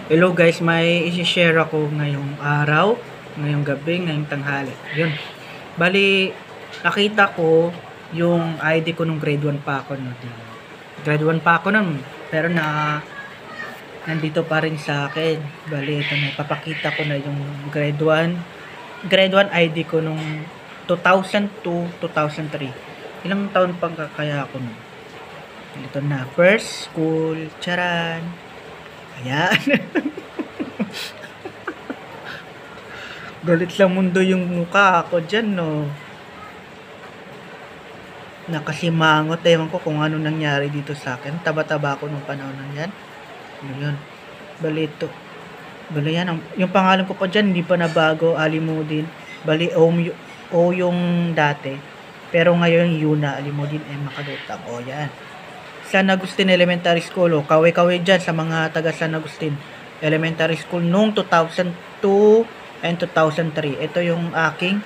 Hello guys, may isi-share ako ngayong araw, ngayong gabi, ngayong tanghali. Yun. Bali, nakita ko yung ID ko nung grade 1 pa ako. No? Grade 1 pa ako nun, pero nandito pa rin sa akin. Bali, ito na, papakita ko na yung grade 1. Grade 1 ID ko nung 2002-2003. Ilang taon pang kaya ako nun? Ito na, first school, charan. Ayan. Galit sa mundo yung mukha ako dyan, no. Nakasimangot. Ewan ko kung ano nangyari dito sa akin. Taba-taba ako nung panahon na yan. Ano yun? Bali ito. Bali yan. Yung pangalan ko pa dyan, hindi pa nabago. Alimudin. Bali, O yung dati. Pero ngayon, Yuna. Alimudin, Makalutang. O, yan. San Agustin Elementary School. O, kawe-kawe dyan sa mga taga San Agustin Elementary School nung 2002 and 2003. Ito yung aking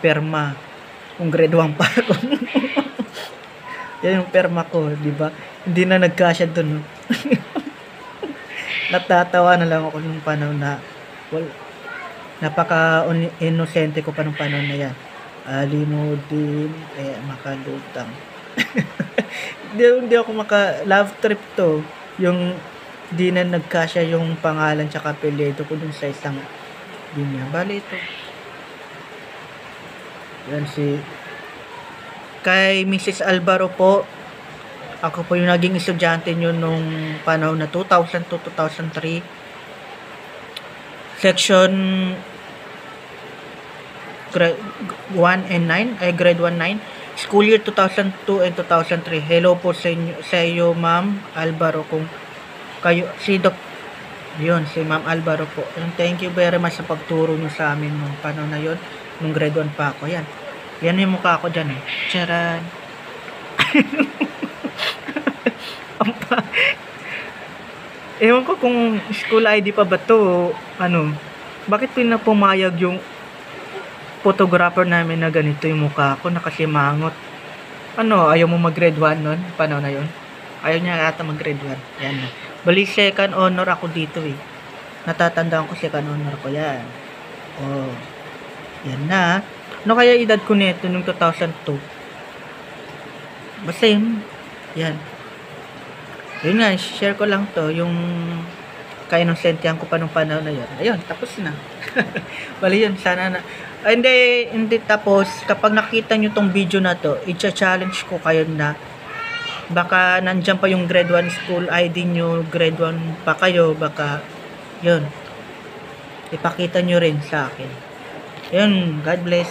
perma. Kung grade 1 pa ako. Yan yung perma ko, di ba? Hindi na nagkasya dun. No? Natatawa na lang ako nung panahon na napaka-inosente ko pa nung panahon na yan. Alimudin, Makalutang. Hindi ako love trip to. Yung di na nagkasya yung pangalan tsaka apelyido ko dun sa isang linya. Bali ito. Yan si kay Mrs. Alvaro po. Ako po yung naging estudyante nyo nung panahon na 2002-2003. Section grade 1 and 9. Grade 1, 9. School year 2002 and 2003. Hello po sa iyo Ma'am Alvaro. Kung kayo, si Ma'am Alvaro po. And thank you very much sa pagturo nyo sa amin nung panahon na yon, nung grade 1 pa ako. Yan. Yan yung mukha ko dyan eh. Charan. Ewan ko kung school ID pa ba to. Bakit pinapumayag yung photographer namin na ganito yung mukha ko, nakasimangot. Ayaw mo mag-grade 1 nun? Paano na yun? Ayaw niya ata mag-grade 1. Yan na. Bali, second honor ako dito eh. Natatandaan ko second honor ko yan. Oh. Yan na. Ano kaya edad ko nito nung 2002? Basta yun. Yan. Yun nga, share ko lang to. Yung ka-inosentihan ko pa nung panahon na yun. Ayun, tapos na. Bali yun, sana na. Hindi tapos. Kapag nakita nyo tong video na to, i-challenge ko kayo na baka nandyan pa yung grade 1 school ID nyo, grade 1 pa kayo, baka yun. Ipakita nyo rin sa akin. Yun, God bless.